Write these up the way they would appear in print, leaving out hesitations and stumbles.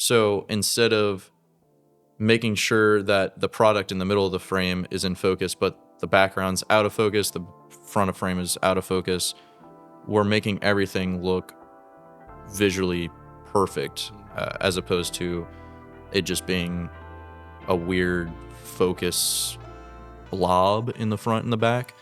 So instead of making sure that the product in the middle of the frame is in focus, but the background's out of focus, the front of frame is out of focus, we're making everything look visually perfect, as opposed to it just being a weird focus blob in the front and the back.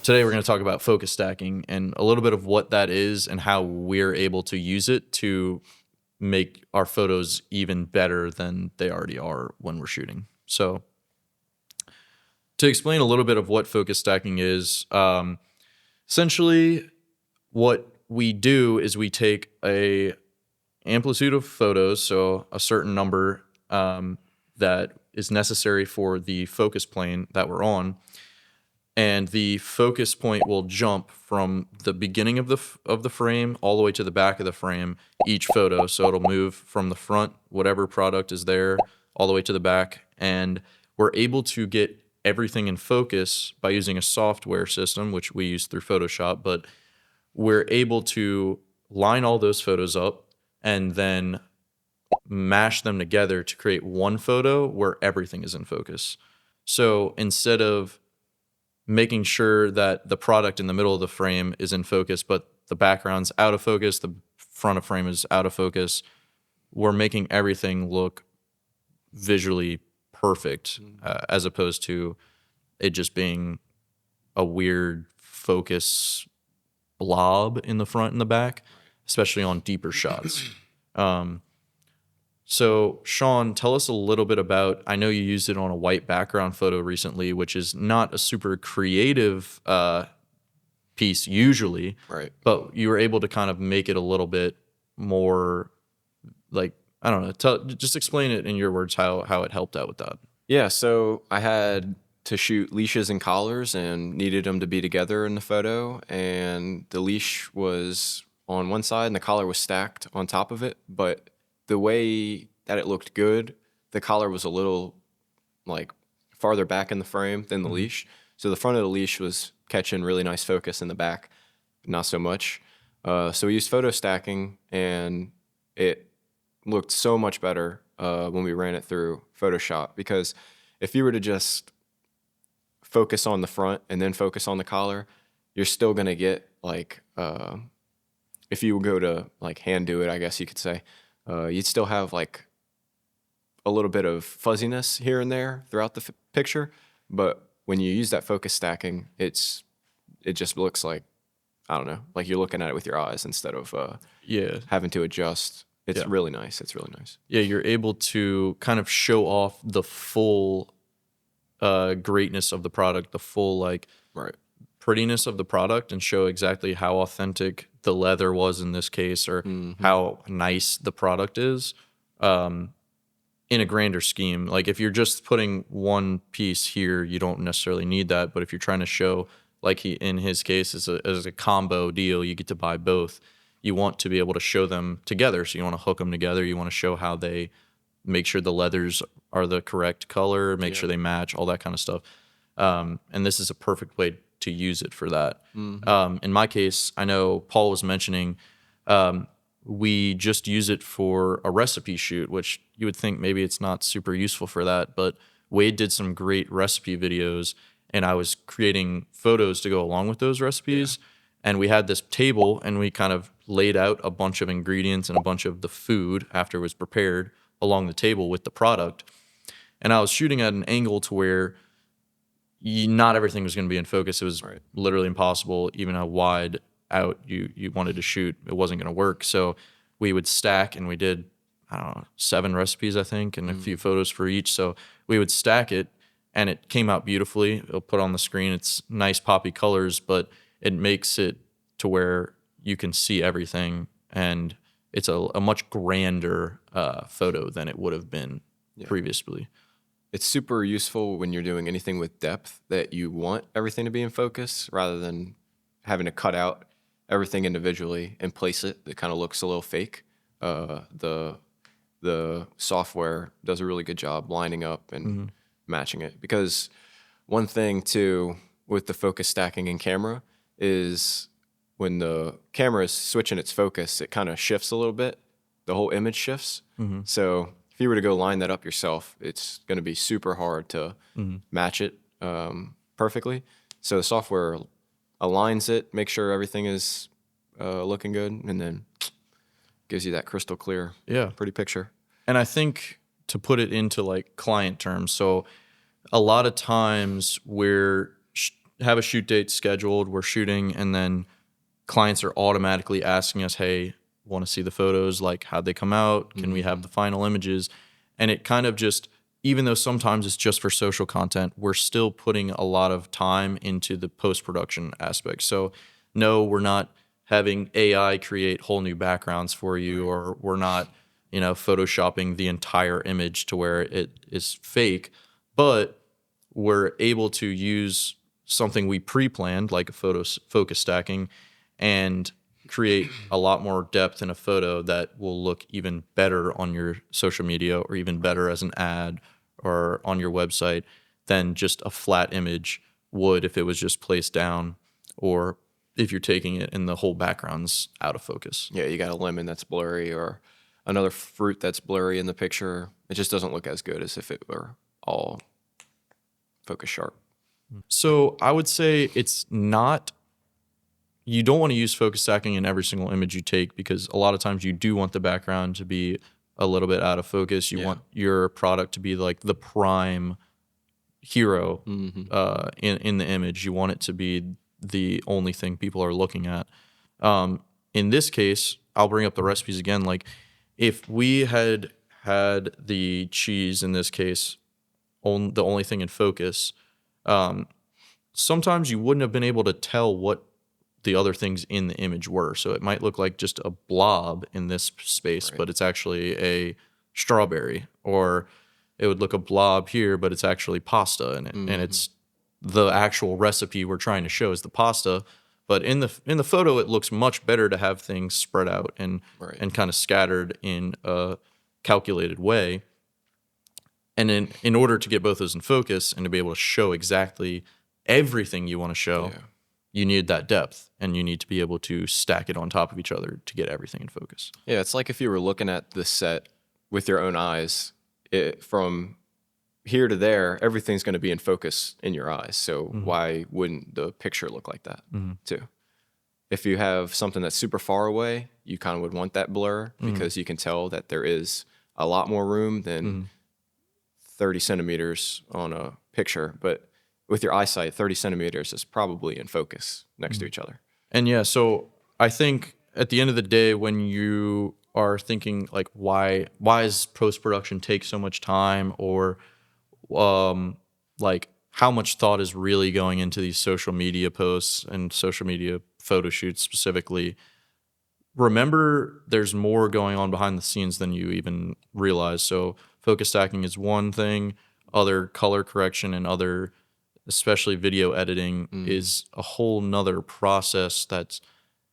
Today we're going to talk about focus stacking and a little bit of what that is and how we're able to use it to make our photos even better than they already are when we're shooting. So to explain a little bit of what focus stacking is, essentially what we do is we take a amplitude of photos, so a certain number that is necessary for the focus plane that we're on, and the focus point will jump from the beginning of the frame all the way to the back of the frame, each photo. So it'll move from the front, whatever product is there, all the way to the back. And we're able to get everything in focus by using a software system, which we use through Photoshop. But we're able to line all those photos up and then mash them together to create one photo where everything is in focus. So instead of making sure that the product in the middle of the frame is in focus, but the background's out of focus, the front of frame is out of focus, we're making everything look visually perfect, as opposed to it just being a weird focus blob in the front and the back, especially on deeper shots. So, Sean, tell us a little bit about, I know you used it on a white background photo recently, which is not a super creative piece usually, right? But you were able to kind of make it a little bit more, like, I don't know, just explain it in your words how it helped out with that. Yeah, so I had to shoot leashes and collars and needed them to be together in the photo, and the leash was on one side and the collar was stacked on top of it, but the way that it looked good, the collar was a little like farther back in the frame than the leash. So the front of the leash was catching really nice focus, in the back, not so much. So we used photo stacking, and it looked so much better when we ran it through Photoshop, because if you were to just focus on the front and then focus on the collar, you're still going to get like, if you go to like hand do it, I guess you could say, you'd still have like a little bit of fuzziness here and there throughout the picture. But when you use that focus stacking, it just looks like, I don't know, like you're looking at it with your eyes instead of having to adjust. It's really nice. It's really nice. Yeah, you're able to kind of show off the full greatness of the product, the full like prettiness of the product, and show exactly how authentic the leather was in this case, or how nice the product is in a grander scheme. Like if you're just putting one piece here, you don't necessarily need that. But if you're trying to show, like in his case, as a combo deal, you get to buy both. You want to be able to show them together. So you want to hook them together. You want to show how they make sure the leathers are the correct color, make sure they match, all that kind of stuff. And this is a perfect way to use it for that. In my case, I know Paul was mentioning we just use it for a recipe shoot, which you would think maybe it's not super useful for that, but Wade did some great recipe videos, and I was creating photos to go along with those recipes. And we had this table, and we kind of laid out a bunch of ingredients and a bunch of the food after it was prepared along the table with the product. And I was shooting at an angle to where not everything was going to be in focus. It was literally impossible. Even how wide out you wanted to shoot, it wasn't going to work. So we would stack, and we did, I don't know, 7 recipes, I think, and a few photos for each. So we would stack it, and it came out beautifully. It'll put on the screen. It's nice poppy colors, but it makes it to where you can see everything, and it's a much grander photo than it would have been previously. It's super useful when you're doing anything with depth that you want everything to be in focus, rather than having to cut out everything individually and place it. It kind of looks a little fake. The software does a really good job lining up and matching it. Because one thing too with the focus stacking in camera is when the camera is switching its focus, it kind of shifts a little bit. The whole image shifts. So if you were to go line that up yourself, it's going to be super hard to match it perfectly. So the software aligns it, makes sure everything is looking good, and then gives you that crystal clear, pretty picture. And I think to put it into like client terms, so a lot of times we're have a shoot date scheduled, we're shooting, and then clients are automatically asking us, hey, want to see the photos, like how'd they come out? Can we have the final images? And it kind of just, even though sometimes it's just for social content, we're still putting a lot of time into the post-production aspect. So no, we're not having AI create whole new backgrounds for you, or we're not, photoshopping the entire image to where it is fake, but we're able to use something we pre-planned, like a focus stacking, and create a lot more depth in a photo that will look even better on your social media, or even better as an ad or on your website than just a flat image would if it was just placed down, or if you're taking it and the whole background's out of focus. Yeah, you got a lemon that's blurry or another fruit that's blurry in the picture. It just doesn't look as good as if it were all focus sharp. So I would say it's not, you don't want to use focus stacking in every single image you take, because a lot of times you do want the background to be a little bit out of focus. You want your product to be like the prime hero in the image. You want it to be the only thing people are looking at. In this case, I'll bring up the recipes again. Like if we had the cheese in this case, the only thing in focus, sometimes you wouldn't have been able to tell what the other things in the image were. So it might look like just a blob in this space, but it's actually a strawberry, or it would look a blob here, but it's actually pasta in it. And it's the actual recipe we're trying to show is the pasta. But in the photo, it looks much better to have things spread out and kind of scattered in a calculated way. And in order to get both those in focus and to be able to show exactly everything you want to show, you need that depth, and you need to be able to stack it on top of each other to get everything in focus. Yeah, it's like if you were looking at the set with your own eyes, from here to there, everything's going to be in focus in your eyes. So why wouldn't the picture look like that too? If you have something that's super far away, you kind of would want that blur because you can tell that there is a lot more room than 30 centimeters on a picture. But with your eyesight, 30 centimeters is probably in focus next to each other. And yeah, so I think at the end of the day, when you are thinking like, why does post-production take so much time, or like how much thought is really going into these social media posts and social media photo shoots specifically, remember there's more going on behind the scenes than you even realize. So focus stacking is one thing, other color correction and other, especially video editing, is a whole nother process that's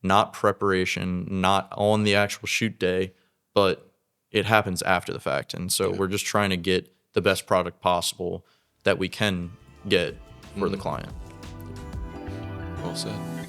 not preparation, not on the actual shoot day, but it happens after the fact. And so we're just trying to get the best product possible that we can get for the client. Well said.